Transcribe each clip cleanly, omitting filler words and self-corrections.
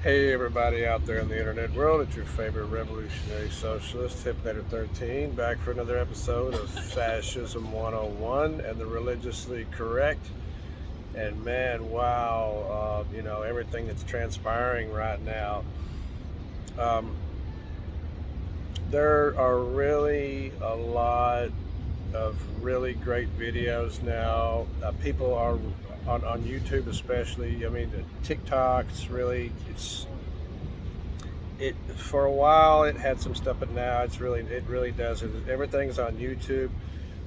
Hey everybody out there in the internet world, it's your favorite revolutionary socialist, Hippinator13, back for another episode of Fascism 101 and the religiously correct. And man, wow, everything that's transpiring right now. Um, there are really a lot of really great videos now. People are on YouTube especially. I mean, TikTok's really, it for a while it had some stuff, but now it really does. Everything's on YouTube.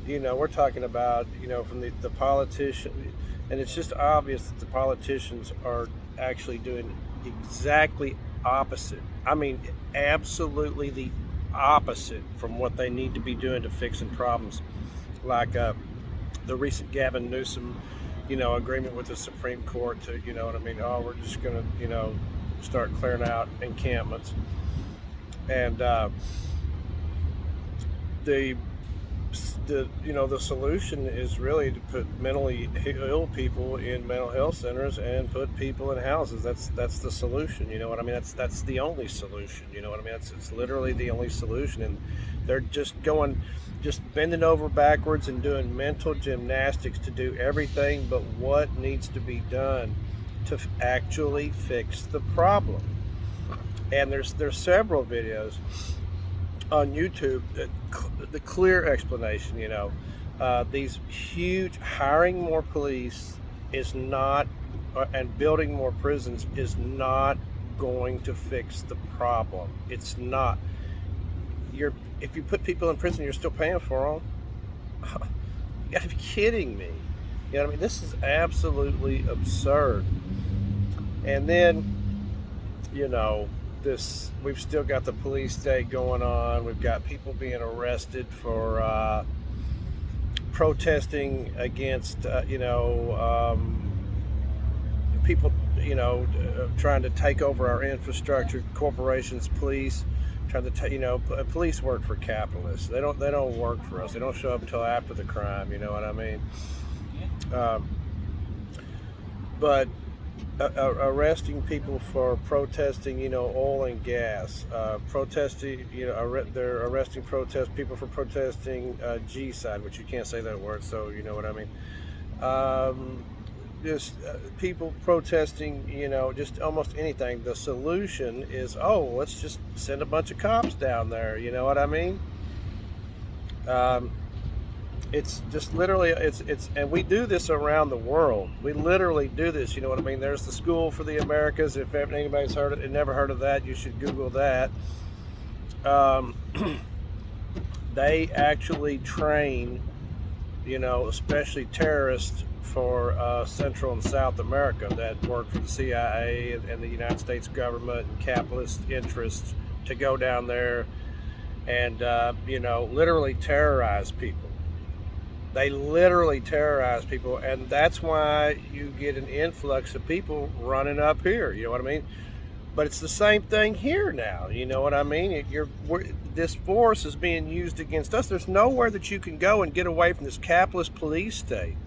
We're talking about from the politician, and it's just obvious that the politicians are actually doing exactly opposite. I mean, absolutely the opposite from what they need to be doing to fixing problems, like the recent Gavin Newsom, agreement with the Supreme Court to, what I mean. Oh, we're just gonna, start clearing out encampments, and the the solution is really to put mentally ill people in mental health centers and put people in houses. That's the solution. You know what I mean? That's the only solution. You know what I mean? It's literally the only solution, and they're just bending over backwards and doing mental gymnastics to do everything but what needs to be done to actually fix the problem. And there's several videos on YouTube, the clear explanation. These huge hiring more police is not, and building more prisons is not going to fix the problem. It's not. If you put people in prison, you're still paying for them. You gotta be kidding me. You know what I mean? This is absolutely absurd. And then, you know, we've still got the police state going on. We've got people being arrested for protesting against, people, trying to take over our infrastructure, corporations, police, trying to, police work for capitalists. They don't work for us. They don't show up until after the crime. You know what I mean? But arresting people for protesting, oil and gas, protesting, they're arresting people for protesting G-side, which you can't say that word, so you know what I mean. Just people protesting, just almost anything. The solution is, let's just send a bunch of cops down there. You know what I mean? It's just literally, and we do this around the world. We literally do this. You know what I mean? There's the School for the Americas. If anybody's heard it and never heard of that, you should Google that. They actually train, especially terrorists for Central and South America that work for the CIA and the United States government and capitalist interests to go down there and, literally terrorize people. They literally terrorize people, and that's why you get an influx of people running up here. You know what I mean? But it's the same thing here now. You know what I mean? This force is being used against us. There's nowhere that you can go and get away from this capitalist police state.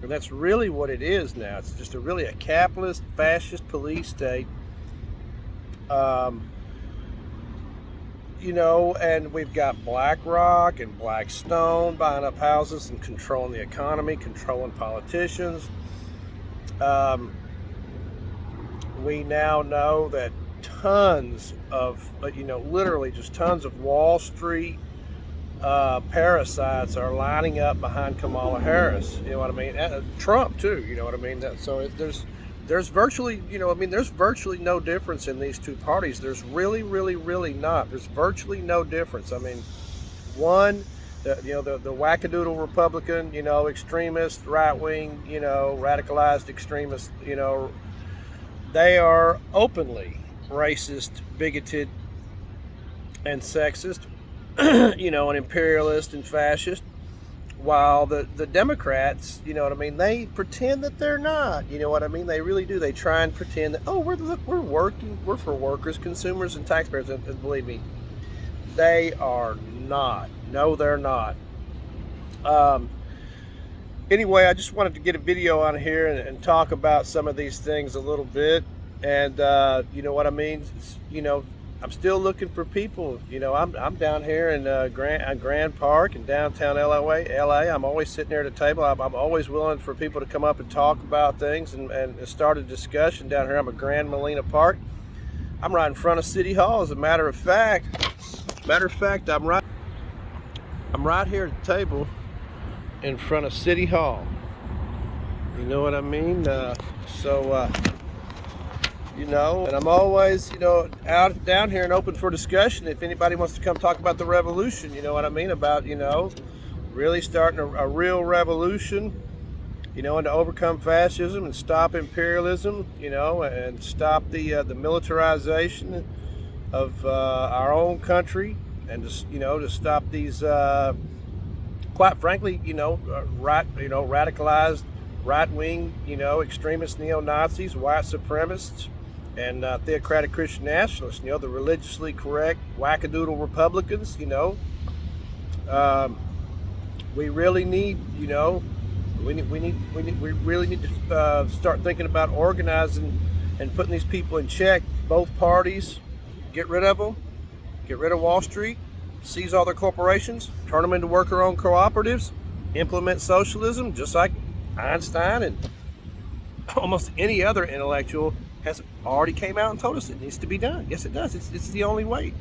And that's really what it is now. It's just a capitalist, fascist police state. And we've got BlackRock and Blackstone buying up houses and controlling the economy, controlling politicians. We now know that tons of, literally just tons of Wall Street parasites are lining up behind Kamala Harris. You know what I mean? Trump too. You know what I mean? There's virtually, there's virtually no difference in these two parties. There's really, really, really not. There's virtually no difference. I mean, one, the wackadoodle Republican, extremist, right wing, radicalized extremist, they are openly racist, bigoted, and sexist, and imperialist and fascist. While the Democrats, they pretend that they're not. You know what I mean? They really do. They try and pretend that, we're working, we're for workers, consumers, and taxpayers. And believe me, they are not. No, they're not. Anyway, I just wanted to get a video on here and talk about some of these things a little bit. And you know what I mean? I'm still looking for people. I'm down here in Grand Park in downtown LA. I'm always sitting there at a table. I'm always willing for people to come up and talk about things and start a discussion down here. I'm at Grand Molina Park. I'm right in front of City Hall, as a matter of fact. I'm right here at the table in front of City Hall. You know what I mean? And I'm always, out down here and open for discussion. If anybody wants to come talk about the revolution, you know what I mean? About, really starting a real revolution, and to overcome fascism and stop imperialism, and stop the militarization of our own country, and to stop these, quite frankly, radicalized right-wing, extremist neo-Nazis, white supremacists, and theocratic Christian nationalists, the religiously correct wackadoodle Republicans, we really need, we really need to start thinking about organizing and putting these people in check. Both parties, get rid of them, get rid of Wall Street, seize all their corporations, turn them into worker-owned cooperatives, implement socialism, just like Einstein and almost any other intellectual has already came out and told us it needs to be done. Yes, it does. It's the only way.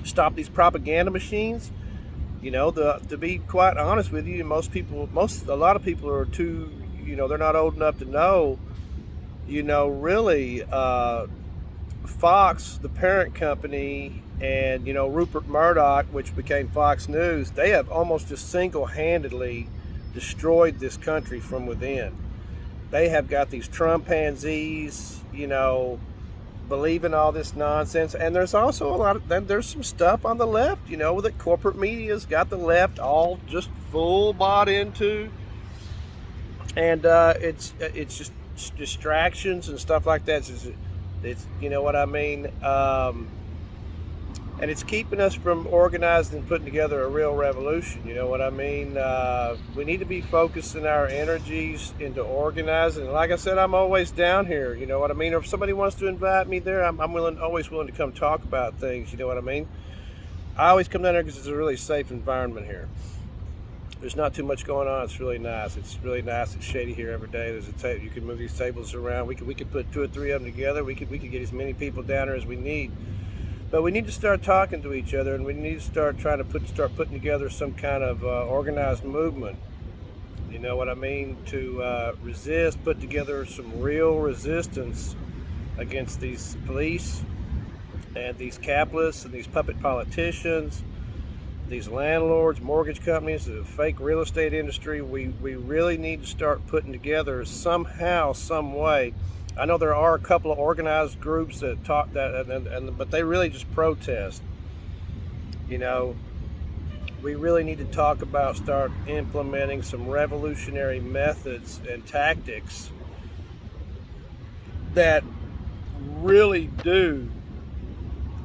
Stop these propaganda machines. To be quite honest with you, a lot of people are too, they're not old enough to know, really, Fox, the parent company, and, Rupert Murdoch, which became Fox News, they have almost just single-handedly destroyed this country from within. They have got these Trumpanzees, believing all this nonsense. And there's also there's some stuff on the left, that corporate media's got the left all just full bought into. And it's just distractions and stuff like that. It's you know what I mean? And it's keeping us from organizing and putting together a real revolution. You know what I mean? We need to be focusing our energies into organizing. And like I said, I'm always down here. You know what I mean? Or if somebody wants to invite me there, I'm always willing to come talk about things. You know what I mean? I always come down there because it's a really safe environment here. There's not too much going on. It's really nice. It's shady here every day. There's a table. You can move these tables around. We could put 2 or 3 of them together. We could get as many people down there as we need. But we need to start talking to each other, and we need to start trying to putting together some kind of organized movement. You know what I mean? To put together some real resistance against these police and these capitalists and these puppet politicians, these landlords, mortgage companies, the fake real estate industry. We really need to start putting together somehow, some way. I know there are a couple of organized groups that talk that, but they really just protest. We really need to start implementing some revolutionary methods and tactics that really do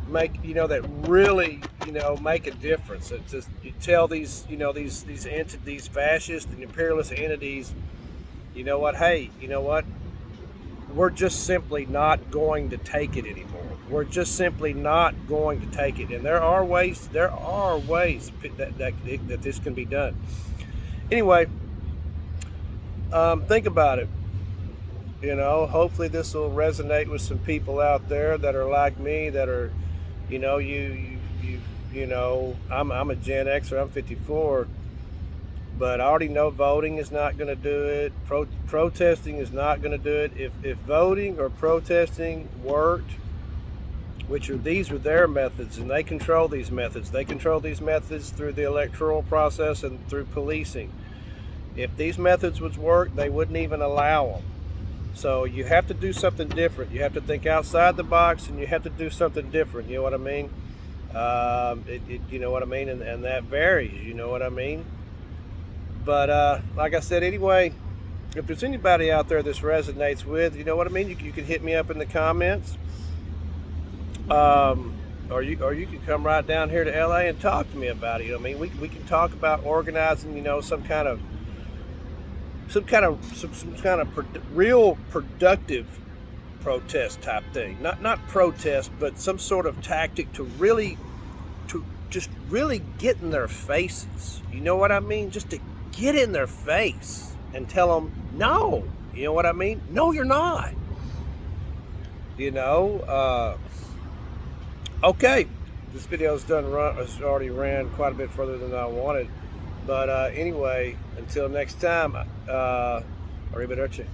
make make a difference. It's just, you tell these these fascist and imperialist entities, hey, we're just simply not going to take it anymore. We're just simply not going to take it. And there are ways that this can be done. Anyway, think about it. Hopefully this will resonate with some people out there that are like me, that are, I'm a Gen Xer, I'm 54. But I already know voting is not going to do it. Protesting is not going to do it. If voting or protesting worked, these are their methods, and they control these methods. They control these methods through the electoral process and through policing. If these methods would work, they wouldn't even allow them. So you have to do something different. You have to think outside the box, and you have to do something different. You know what I mean? You know what I mean? And that varies. You know what I mean? But like I said, anyway, if there's anybody out there this resonates with, you know what I mean, you can hit me up in the comments, or you can come right down here to LA and talk to me about it. We can talk about organizing, some kind of some kind of real productive protest type thing. Not protest, but some sort of tactic to just really get in their faces. You know what I mean? Just to get in their face and tell them no. You know what I mean? No, you're not. You know. Okay, this video's has already ran quite a bit further than I wanted. But anyway, until next time, arrivederci.